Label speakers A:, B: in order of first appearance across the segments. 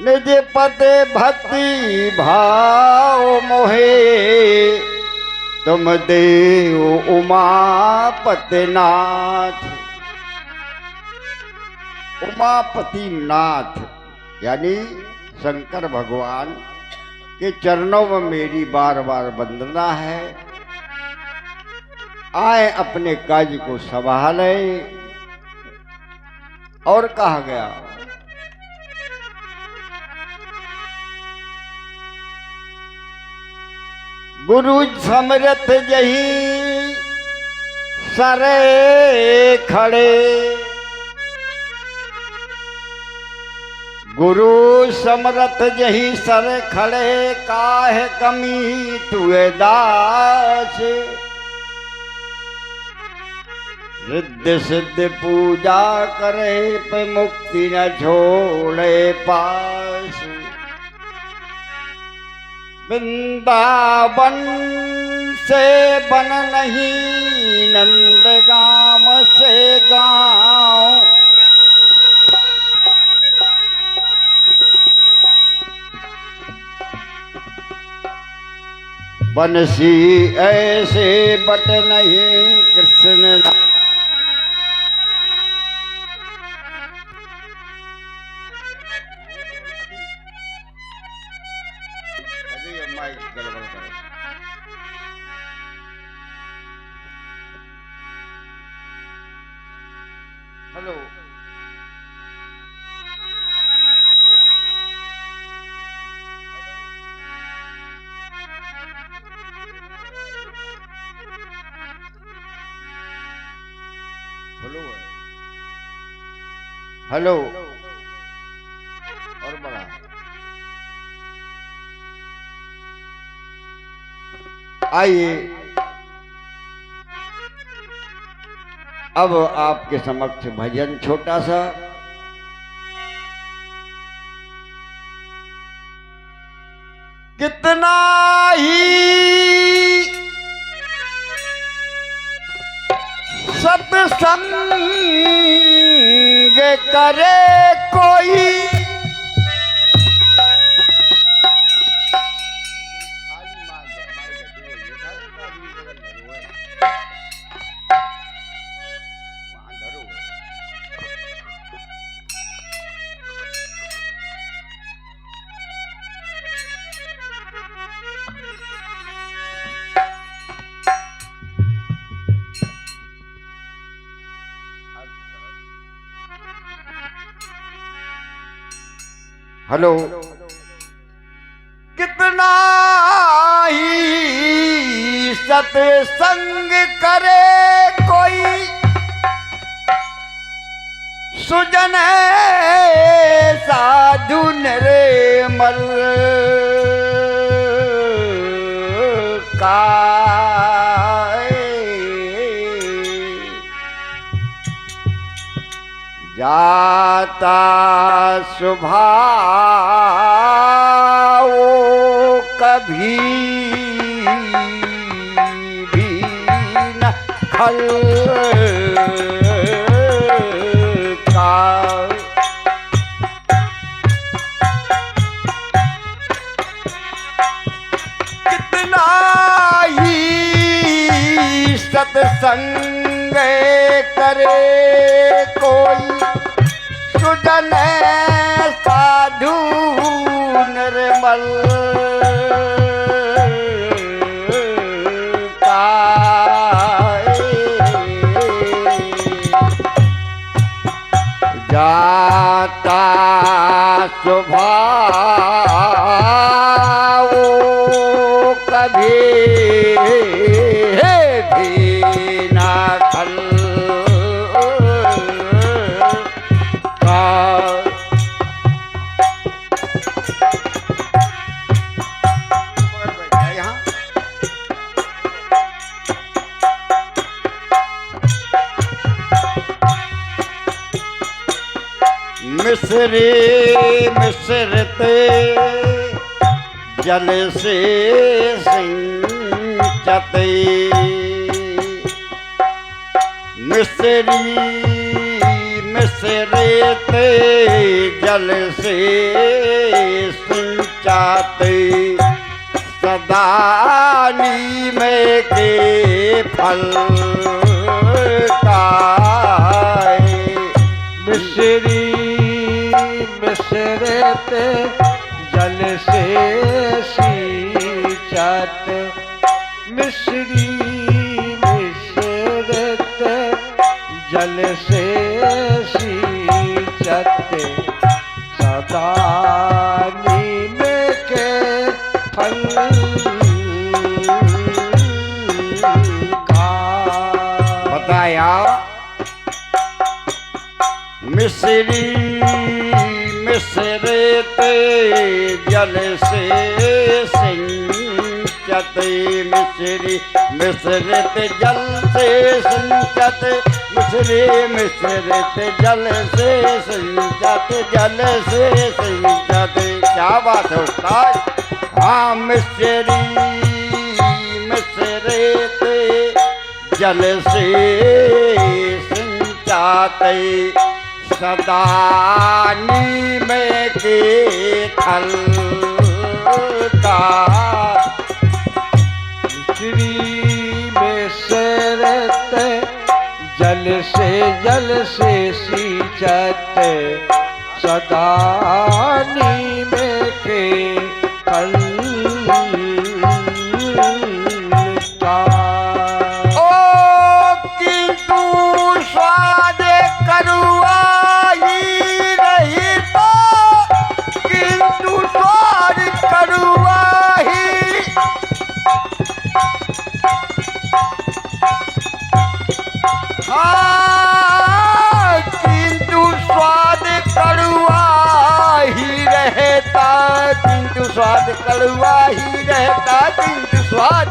A: निज पते भक्ति भाव मोहे, तुम देव उमापति नाथ। उमापति नाथ यानी शंकर भगवान के चरणों में मेरी बार बार वंदना है। आए अपने कार्य को संभाले। और कहा गया गुरु समरथ जही सरे खड़े, गुरु समरथ जही सर खड़े, काहे कमी तुए दास। रिद्धि सिद्धि पूजा करे, पे मुक्ति न छोड़े पास। वृंदावन से बन नहीं, नंदगाम से गाँव। बंसी ऐसे बट नहीं, कृष्ण हेलो हेलो और बड़ा आइए अब आपके समक्ष भजन छोटा सा। कितना ही सत्संग करे कोई, हेलो कितना ही सत्संग करे कोई, सुजन साधु निर्मल का। जाता स्वभाव कभी भी न खलका। कितना ही सत्संग करे कोई, सुजन साधु निर्मल का। जाता स्वभाव कभी भी ना खल मिश्री मिश्रते जल से सिंचते, मिश्री मिश्रते जल से संचाते सदा नीम के फल खाए।
B: मिश्री मिश्रित जल से सींचत, मिश्री मिश्रित जल से सींचत सदा नीम के फल का।
A: बताया मिश्री मिश्रित जल से सिंचत, मिश्री मिश्रित जल से सिंचत, मिश्री मिश्रित जल से सिंचत, जल से सिंचत। क्या बात है उस्ताद? हाँ, मिश्री मिश्रित जल से सिंचाते सदा नीम के थल का।
B: मिश्री मिश्रित जल से सींचत सदा नीम के फल का।
A: ओ किंतु स्वाद करुआ ही रही तो, किंतु स्वाद करुआ ही। हाँ, किंतु स्वाद कड़ुआ ही रहता, किंतु स्वाद कड़ुआ ही रहता, किंतु स्वाद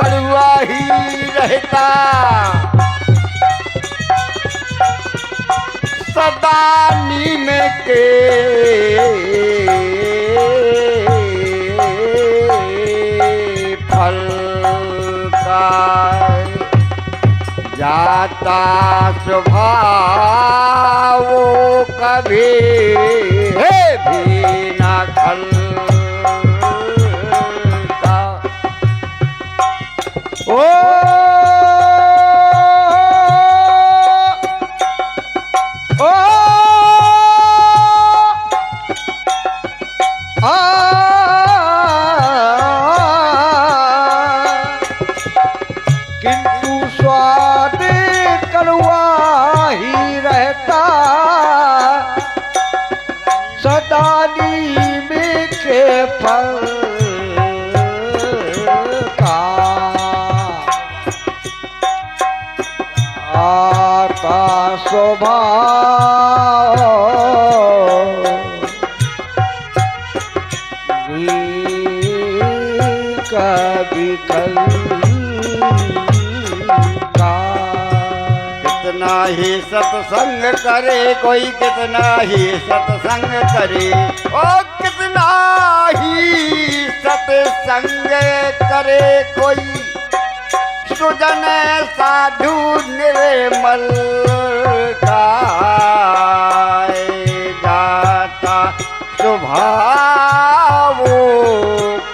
A: कड़ुआ ही रहता सदा नीम के फल का। जाता स्वभाव कभी भी न खल का।
B: ओ ओ आ किंतु स्वाद कड़वा ही रहता सदा नीम के फल का। आता स्वभाव कभी कल का।
A: कितना ही सत्संग करे कोई, कितना ही सत्संग करे, ओ कितना ही सत्संग करे कोई, सुजन साधु निर्मल का जाता स्वभाव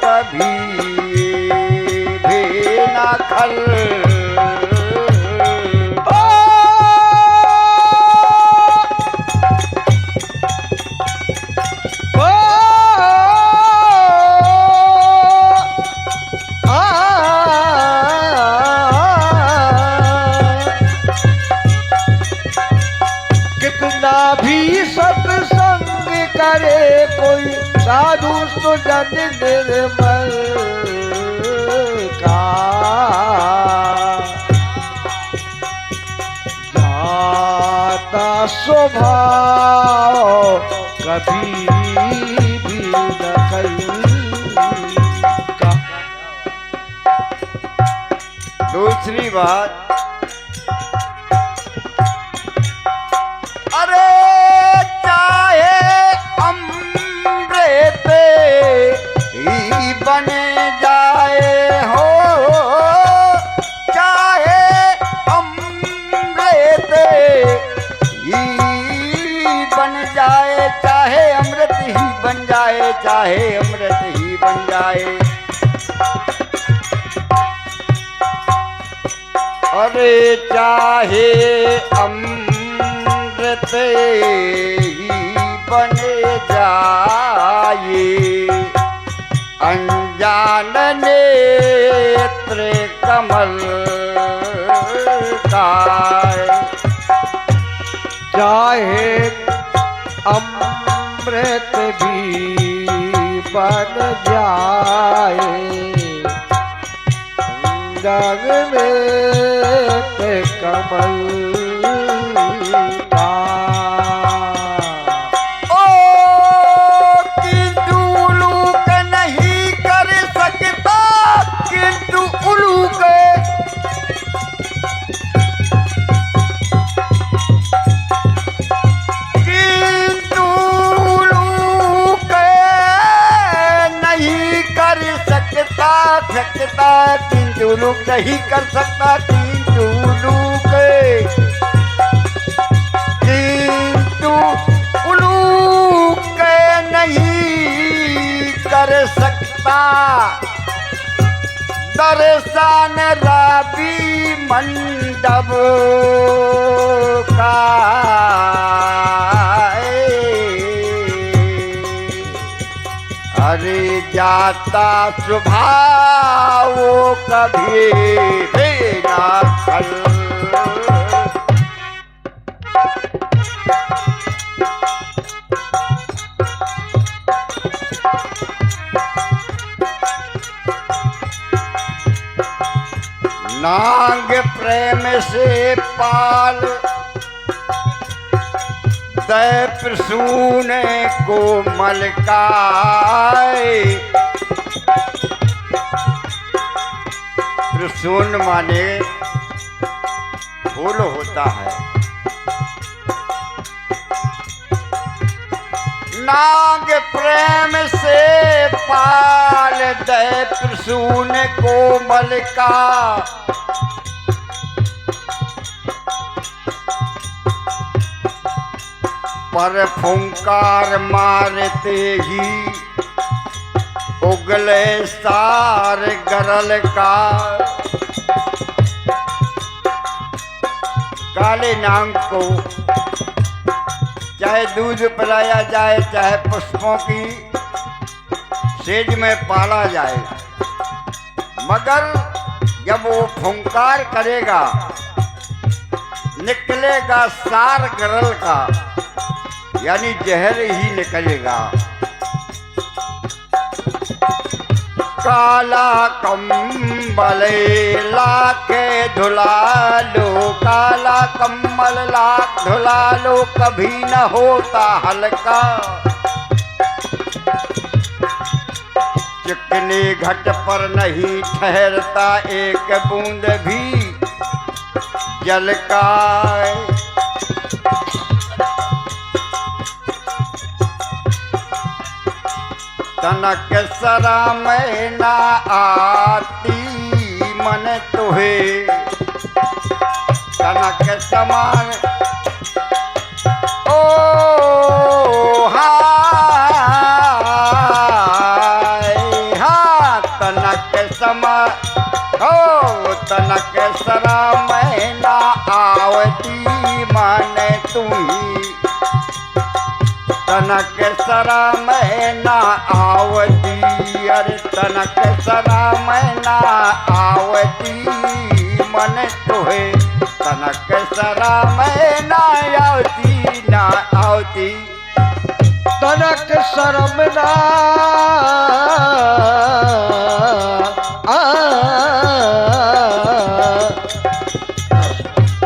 A: कभी भी न खल।
B: कितना भी सत्संग करे कोई, साधु सुजन निर्मल का जाता स्वभाव कभी भी न कल का।
A: दूसरी बात, अरे चाहे अमृत ही बन जाए हो, चाहे अमृत ही बन जाए, चाहे अमृत ही बन जाए, चाहे अमृत ही बन जाए। अरे चाहे अमृत ही बन जाए, अनजान नेत्र कमल का।
B: चाहे अमृत भी बन जाए, जग में कमल का।
A: ओ किंतु उलूक नहीं कर सकता, किंतु उलूक सकता, किंतु उलूक नहीं कर सकता, किंतु उलूक नहीं कर सकता। दर्शन राबी मंडप का। अरे जाता स्वभाव कभी भी ना खल। नांग प्रेम से पाल दै प्रसून को मलकाए। प्रसून माने फूल होता है। नाग प्रेम से पाल दै प्रसून को मलका। पर फुंकार मारते ही उगले सार गरल का। काले नाग को चाहे दूध पिलाया जाए, चाहे पुष्पों की सेज में पाला जाए, मगर जब वो फुंकार करेगा निकलेगा सार गरल का, यानी जहर ही निकलेगा। काला कंबल लाके धुला लो, काला कंबल लाख धुला लो, कभी न होता हल्का। चिकने घट पर नहीं ठहरता एक बूंद भी जल का। तनक सरा में ना आती मन तुहे, तनक समान ओ हाय हाँ। तनक समा हो तनक सरा में ना आवती मन तुम्ही। तनक सरा में ना आवती, अरे तनक सरा में ना आवती मन तुहे। तनक सरा में ना आवती, ना आवती।
B: तनक शर्म ना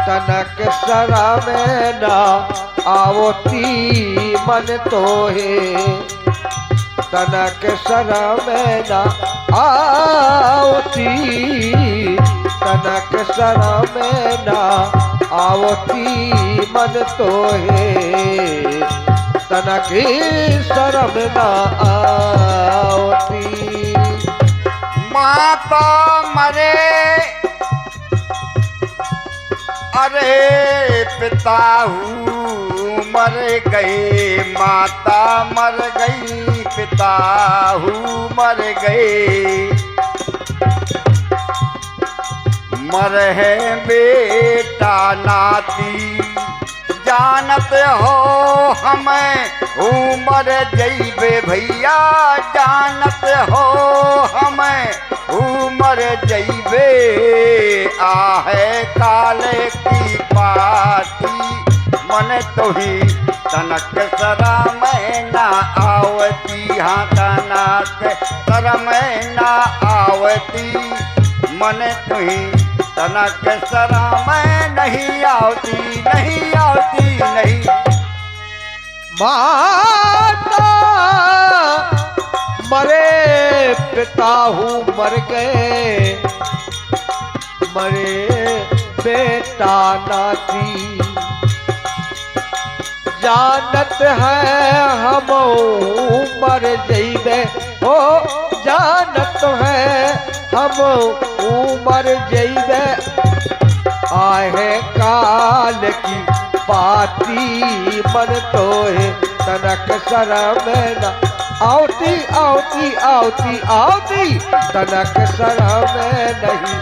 B: तनक सरा में ना आवती मन तोहे। तनक सरा में ना आवती, तनक सरा में ना आवती मन तोहे। तनक शरम ना आवती।
A: माता मरे अरे पिता हूँ मर गए, माता मर गई पिता ताहू मर गए। मर है बेटा नाती जानत हो हमें उमर जैबे भैया जानत हो हमें उमर जैबे। आहे काले की पाती मन तो ही तनक सरा में ना आवती। हाँ तनक सर में ना आवती मन तो ही तनक सरा में नहीं आवती नहीं आवती नहीं।
B: माता मरे पिता हूँ मर गए मरे बेटा नाती जानत है हम मर जइबे हो जानत है हम उमर जइबे। आहे काल की पाती मन तो है तनक शरम न आवती आवती आवती आवती तनक शरम नहीं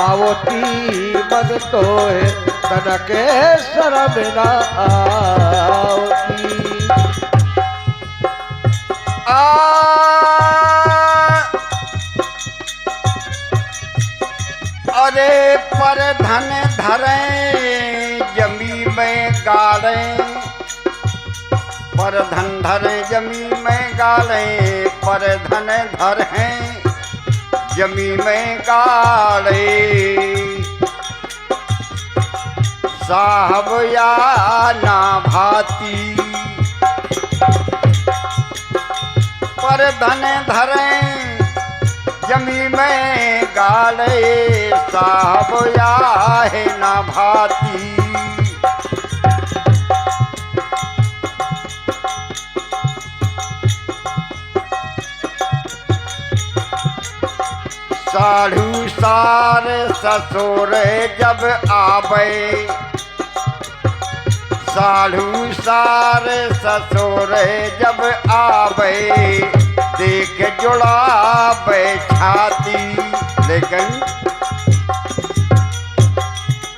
B: आवती मन तो है तनक शरम न आवती।
A: अरे पर धन धरें जमी में गालें पर धन धरें जमी में गालें पर धन धरें जमी में गालें। साहब या ना भाती पर धन धरें जमी में गाले साहब या है ना भाती। साढ़ू सार ससुर जब आवे साढ़ू सार ससुर जब आवे देख जुड़ा बैठाती। लेकिन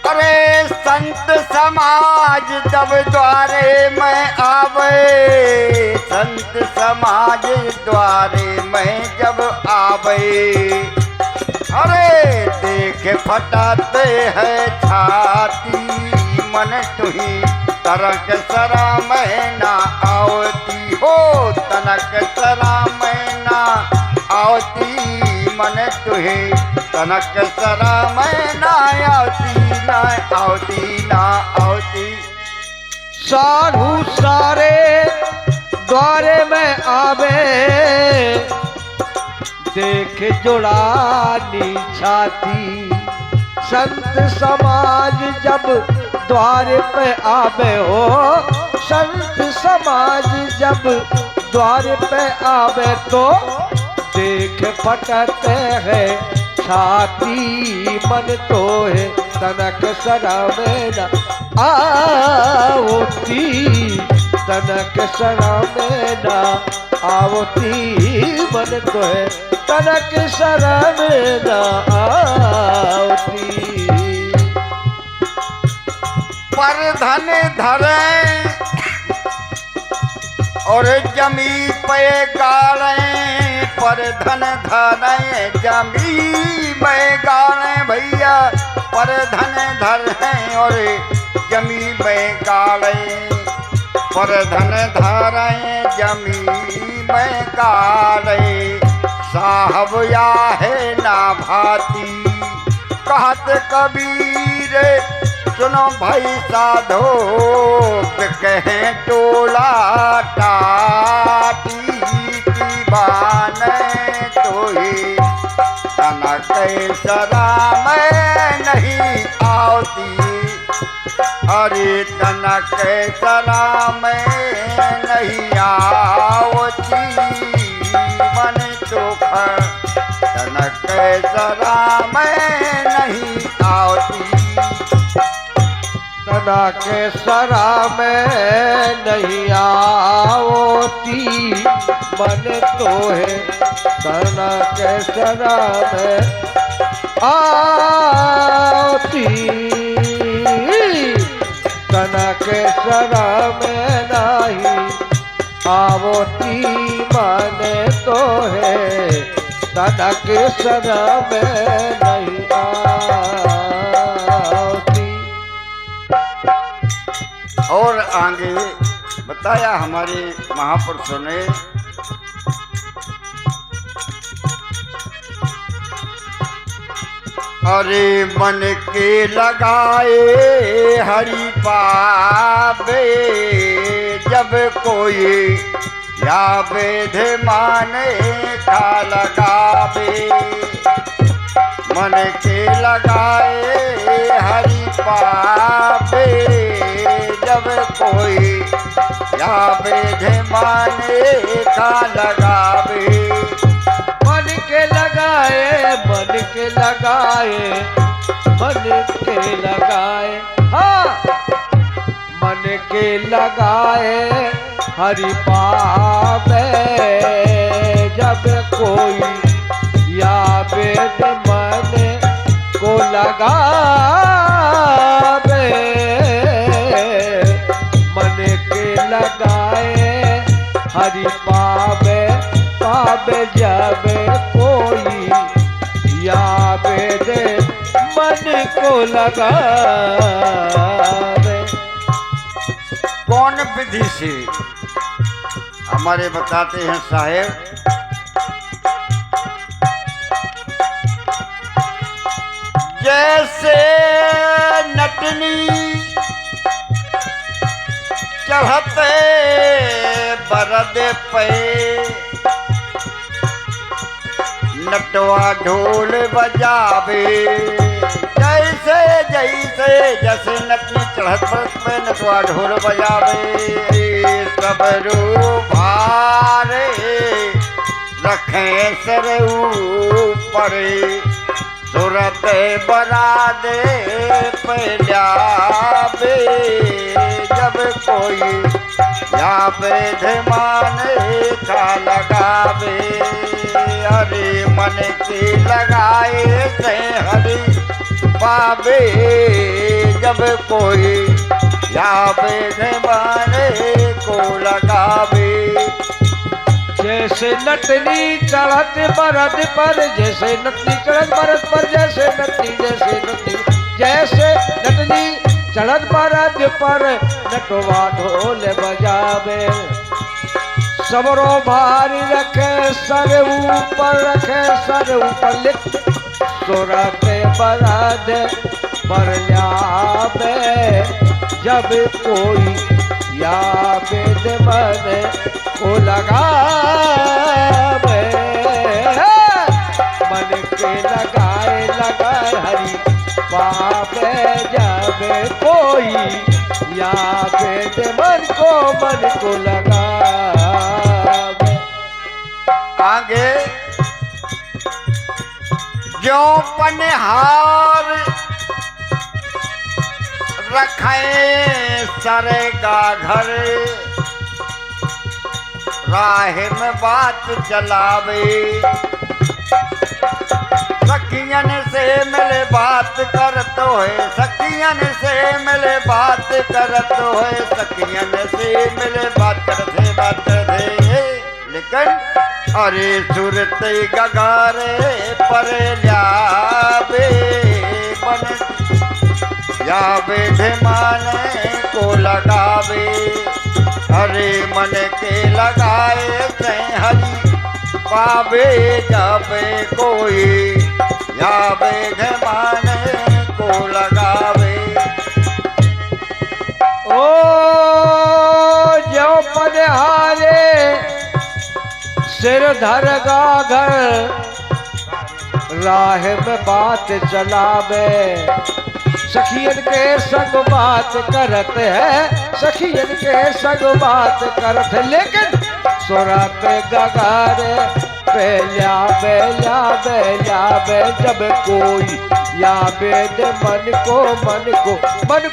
A: अरे संत समाज जब द्वारे में आवे संत समाज द्वारे में जब आवे अरे देख फटाते हैं छाती मन तुही तरक सरा में ना आवती हो तनक सरा में ना आवती मन तुहे तनक सरा में ना आवती ना आवती ना आवती।
B: साधु सारे द्वारे में आवे देख जुड़ानी छाती। संत समाज जब द्वार पे आवे हो संत समाज जब द्वार पे आवे तो देख फटते हैं छाती मन तो है तनक सरा में न आवती तनक सरा में न आवती मन तो है तनक सरा में न आवती।
A: पर धन धरें और जमी पे गालें पर धन धरें जमी में गालें भैया पर धन धरें और जमी में गालें पर धन धरें जमी में गालें। साहब या है ना भाती कहत कबीर सुनो भाई साधो कहें टोला टाटी की बाने तो ही तनक सरा में नहीं आवती। अरे तनक सरा में नहीं आवती मन तो तनक सरा में नहीं आवती।
B: तना के सरा में नहीं आवती मन तो है तना के सरा में आवती तना के सरा में नहीं आवती मन तो है तना के सरा में नहीं आवती।
A: और आगे बताया हमारे महापुरुषों ने अरे मन के लगाए हरि पावे जब कोई या वेद माने का लगावे मन के लगाए हरि पावे जब कोई या वेद माने का लगावे
B: मन के लगाए मन के लगाए मन के लगाए हाँ मन के लगाए हरि पावे जब कोई या वेद मन को लगावे मन के लगाए हरि पावे पावे जब कोई या वेद मन को लगावे।
A: कौन विधि से हमारे बताते हैं साहेब जैसे नटनी चढ़ते बरद पे नटवा ढोल बजावे जैसे जैसे जैसे नटनी चढ़त बरद पे नटवा ढोल बजावे सब भारे रखे सर ऊपर सूरत बरादे पहलावे जब कोई या वेद माने का लगावे हरि मन की लगाए से हरि पावे जब कोई या वेद माने को लगावे।
B: जैसे नटनी चढ़त बरद पर जैसे नटनी चढ़त बरद पर जैसे नटनी जैसे नटनी चढ़त बरद पर नटवा ढोल बजावे सबरो भारी रखे सर ऊपर लिख सूरत बरद पर लावे जब कोई या वेद मन को लगावे मन के लगाए हरि पावे जब कोई या वेद मन को लगावे।
A: आगे जो पनिहार रखे सरे का घर राह में बात चलावे सखियन से मिले बात करतो है सखियन से मिले बात करतो है सखियन से मिले बात करते लेकिन अरे सुरत गगारे पर लावे मन या वेद माने को लगावे हरे मन के लगाए से हरि पावे जावे कोई या वेद माने को लगावे।
B: ओ जो पनिहारे सिर धर गागर राह में बात चलावे सखियन के संग बात करत है सखियन के संग बात करत लेकिन सूरत गगारे पे लावे लावे लावे जब कोई यावे दे मन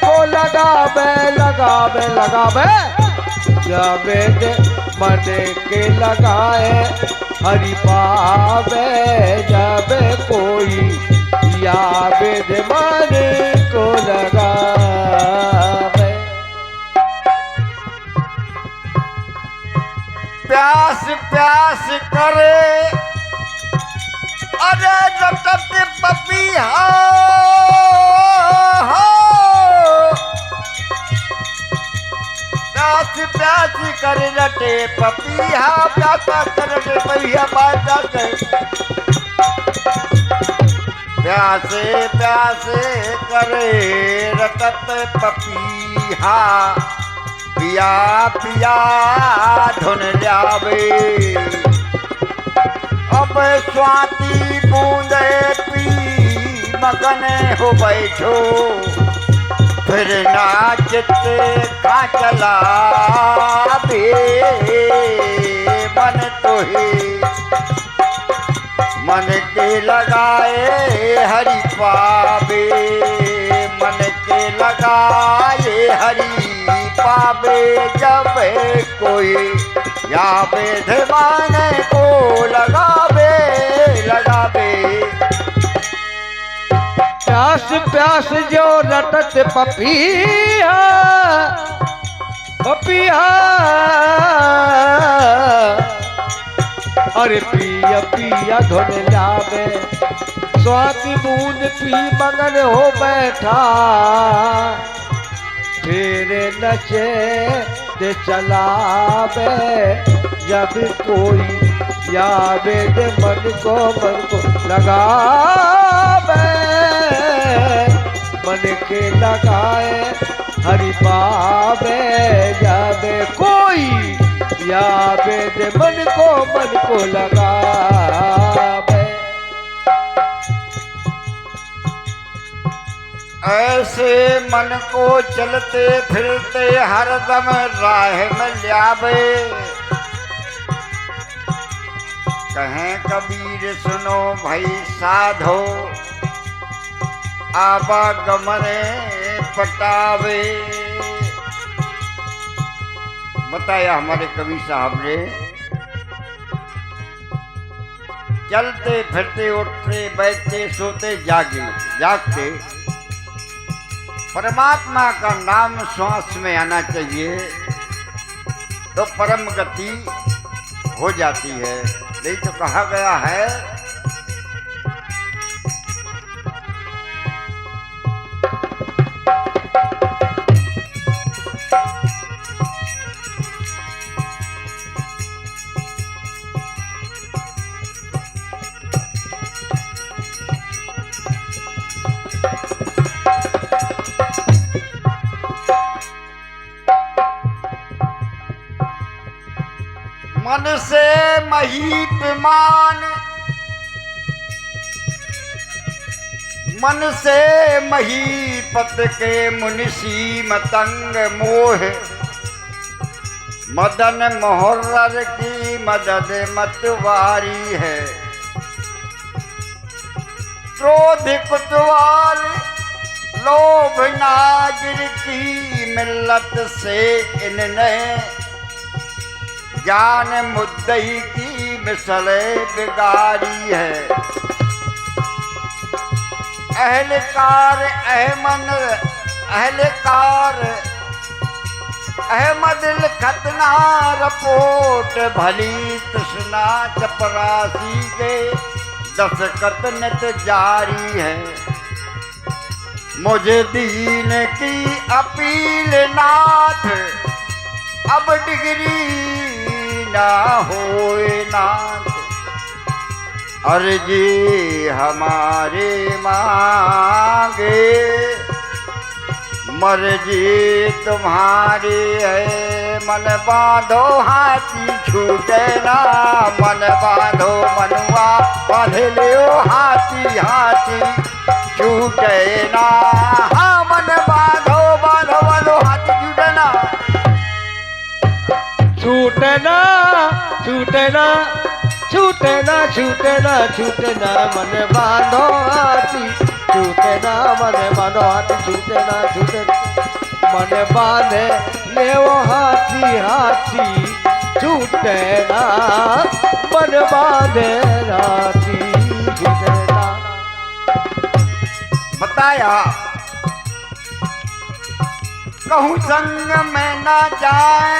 B: को लगावे लगावे लगावे यावे दे मन के लगाए हरि पावे जब कोई यावे दे मन को लगावे।
A: प्यास प्यास करे अरे रटत पपिया प्यास प्यास करे रटे पपिया प्यासा करे पपिया बाजा प्यासे प्यासे करे रटत पपिया पिया पिया धुन ल्यावे अब स्वाति बूंदे पी मगन हो बैठो फिर नाचत का चला बे मन तो ही मन के लगाए हरि पावे मन के लगाए हरि पावे जब कोई यावे ध्यान को लगावे लगावे।
B: प्यास प्यास जो रटत पपिया पपिया अरे पिया पिया धुन लावे स्वाति बूंद पी मगन हो बैठा फिर नचे ते चलावे जब कोई यावे दे मन को लगावे मन के लगाए हरि पावे जब कोई यावे दे मन को लगावे।
A: ऐसे मन को चलते फिरते हरदम राह में ल्यावे कहें कबीर सुनो भाई साधो आवागमने पटावे। बताया हमारे कवि साहब ने चलते फिरते उठते बैठते सोते जागते परमात्मा का नाम श्वास में आना चाहिए तो परम गति हो जाती है। नहीं तो कहा गया है मन से महीपमान मन से महीपत के मुनिसी मतंग मोह मदन मोहर्रर की मदद मतवारी है। क्रोध कुतवाल लोभ नागिर की मिल्लत से इनने जान मुद्दई की मिसले बिगाड़ी है। अहलकार अहमद खतना रपोट भली तृष्णा चपरासी के दस्तखत नित जारी है। मुझे दीन की अपील नाथ अब डिग्री ना होए नाथ अर्जी हमारे मांगे मर्जी तुम्हारी है। मन बांधो हाथी छूटे ना मन बांधो मनुआ बांध लियो हाथी हाथी छूटे ना। हाँ मन बांधो बांधो बांधो हाथी छूटे ना
B: छूटना छूटना छूटे ना छूटे ना छूटे ना मन बांधो हाथी छूटे ना मन बांधो हाथी छूटे ना छूटे मन बांधे ले वो हाथी हाथी छूटे ना मन बांधे हाथी छूटे ना।
A: बताया कहूँ संग में ना जाए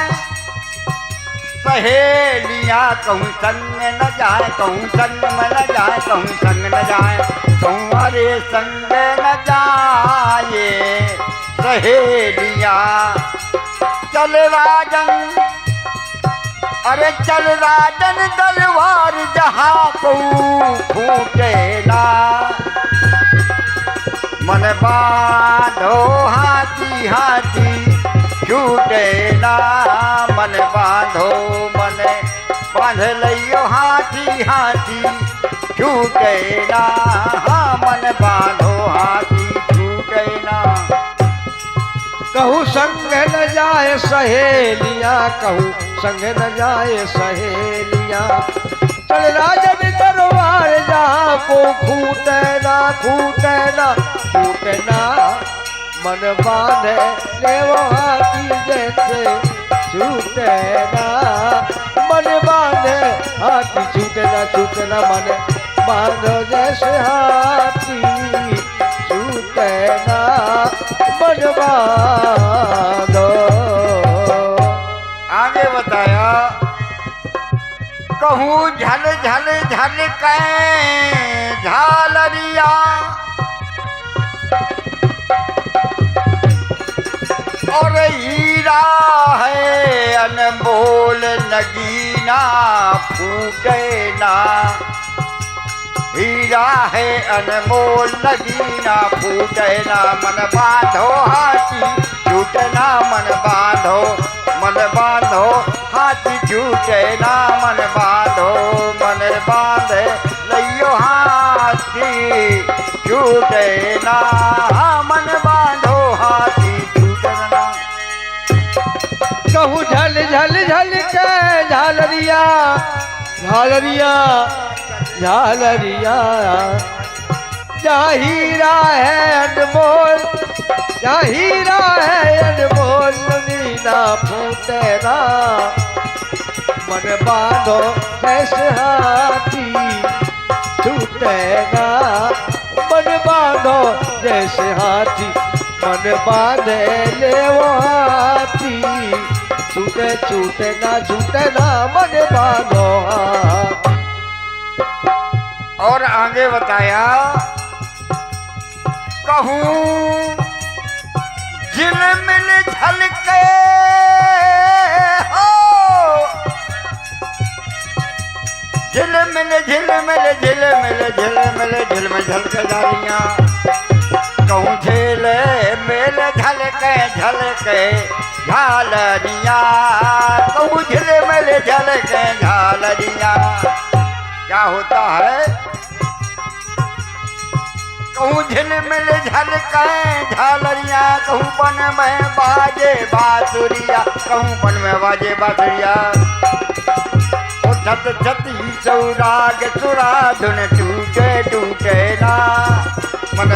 A: सहेलियाँ, कहूँ संग न जाए, कहूँ संग में न जाए, कहूँ संग न जाए, कहूँ अरे संग न जाए सहेलियाँ। चल राजन अरे चल राजन दरबार जहाँ को फूटे ना मन बांधो हाथी हाथी छूटे ना मन बांधो मन बांध लियो हाथी हाथी छूटे ना हाँ मन बांधो हाथी छूटे ना।
B: कहूँ संग न जाए सहेलियाँ कहूँ संग न जाए सहेलियाँ चल राजन दरबार जहाँ को खूटे ना खूटे ना छूटे ना मन बांधे ले वो हाथी जैसे छूटे ना मन बांधे हाथी छूटे ना मन बांधो जैसे हाथी छूटे ना मन बांधो।
A: आगे बताया कहूँ झल झल झल के झालरिया और हीरा है अनमोल नगीना फूटे ना हीरा है अनमोल नगीना फूटे ना मन बांधो हाथी छूटे ना मन बांधो हाथी छूटे ना मन बांधे लियो हाथी छूटे ना मन बांधो हाथी छूटे ना।
B: कहूँ झल झल झल के झालरिया झालरिया झालरिया जहाँ हीरा है अनमोल जहाँ हीरा है अनमोल नीना फूटे ना मन बांधो कैसे हाथी छूटे ना मन बांधो जैसे हाथी मन बांधे ले वो हाथी छूटे ना मन बांधो हाथी।
A: और आगे बताया कहूँ झिलमिल झलके हो झिलमिल झिलमिल झिलमिल झिलमिल झिलमिल झलके डालियाँ कहूँ झेले मेल झलके झलके झालरियाँ कहूँ झिलमिल झलके झालरियाँ। क्या होता है कहूँ झिलमिल झलके झालरिया कहूँ बन में बाजे बांसुरिया कहूँ बन में बाजे बांसुरिया उठत छती सौराग सुरा धुन टूटे ना मन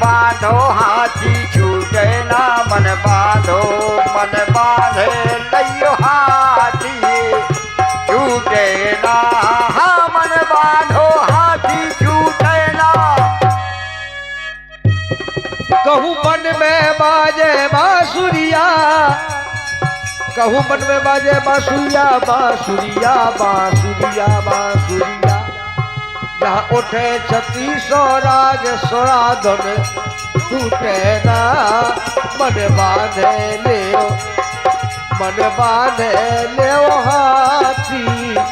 A: बांधो हाथी छूटे ना मन बांधे लियो हाथी छूटे ना हाँ मन बांधो हाथी छूटे ना।
B: कहूँ बन में बाजे बांसुरिया कहूँ बन में बाजे बांसुरिया बांसुरिया बांसुरिया बांसुरिया जहाँ उठे छती स्वराग स्वराधन टूटे ना मन बांधे ले वो हाथी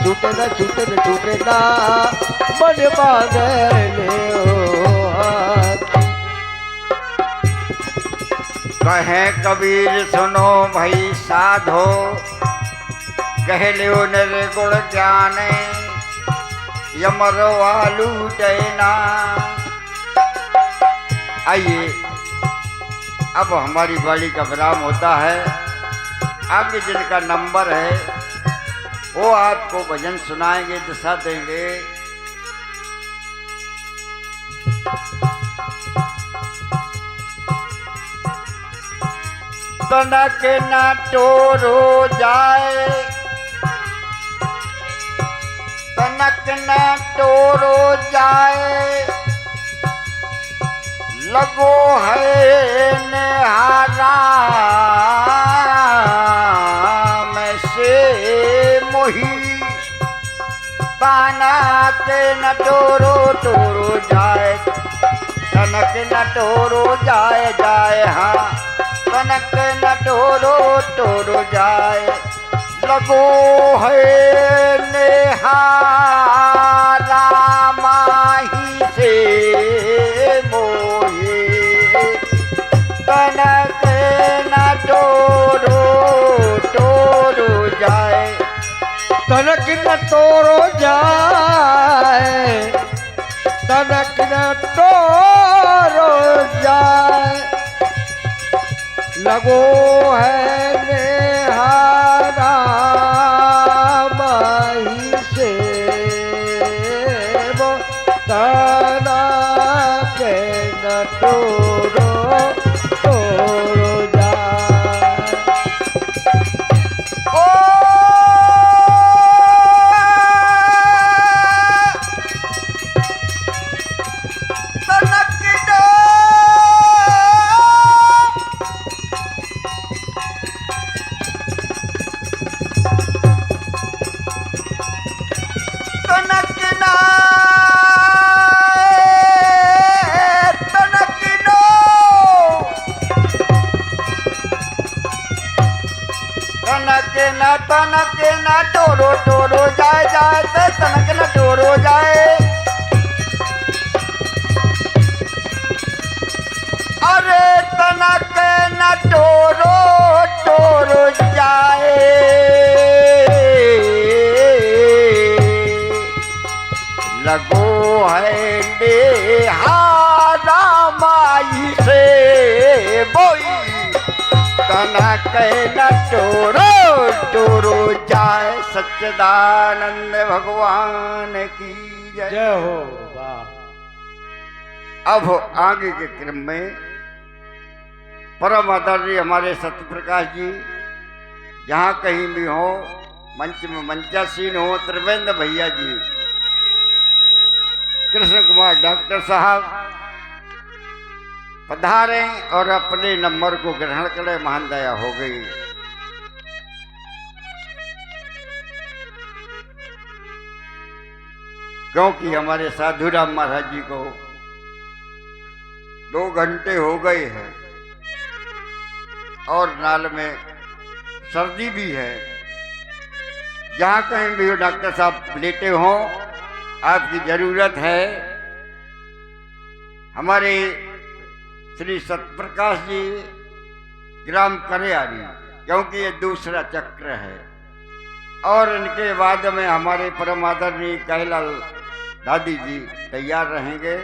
B: छूटे ना मन बांधे ले वो हाथी।
A: कहे कबीर सुनो भई साधो कह लो निर्गुण ज्ञान यमरवा लूटे ना। आइए अब हमारी वाणी का विराम होता है। आगे जिनका नंबर है वो आपको भजन सुनाएंगे, दिशा देंगे। तनक न टोरो जाए, तनक न टोरो जाए, लगो है निहारा में से मोही, ताना के न टोरो टोरो जाए, तनक न टोरो जाए जाए, हाँ तनक न टोरो टोरो जाए, लगो है निहारा माही से मोहे, तनक न टोरो टोरो जाए,
B: तनक न टोरो जाए, तनक न टोरो जाए, लगो है निहारा माही से वो, तनक न टोरो टोरो जाए।
A: ओ तनक डो तनक ना तनक डो, तनक न टोरो टोरो जाए जाए, ते तनक न टोरो जाए, अरे तनक न टोरो टोरो जाए, लगो है निहारा माई से बोई, तनक न टोरो टोरो जाए। सच्चिदानंद भगवान की जय।
B: जय हो। वाह।
A: अब आगे के क्रम में परम आदरणीय हमारे सत्यप्रकाश जी जहाँ कहीं भी हो, मंच में मंचासीन हो, त्रिवेंद्र भैया जी, कृष्ण कुमार डॉक्टर साहब पधारे और अपने नंबर को ग्रहण करे। महान दया हो गई। क्योंकि हमारे साधुराम महाराज जी को 2 घंटे हो गए हैं और नाल में सर्दी भी है। जहाँ कहीं भी हो डॉक्टर साहब लेटे हों, आपकी जरूरत है। हमारे श्री सत्यप्रकाश जी ग्राम करेयारी, क्योंकि ये दूसरा चक्र है, और इनके बाद में हमारे परम आदरणीय कहलाल दादी जी तैयार रहेंगे।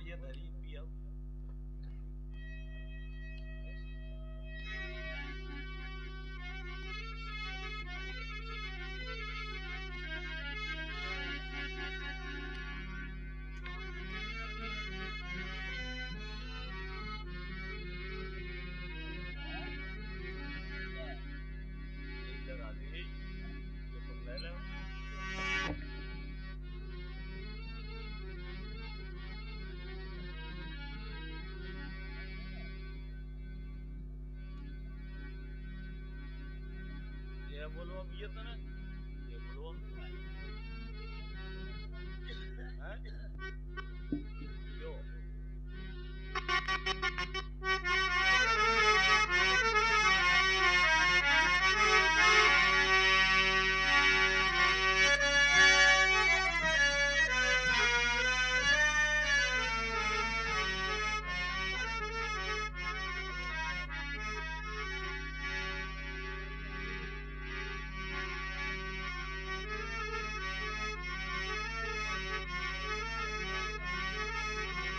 C: ये धरी पिया लगा दे ये तुम ले लो ये बोलो अब ये तो ना ये बोलो हैं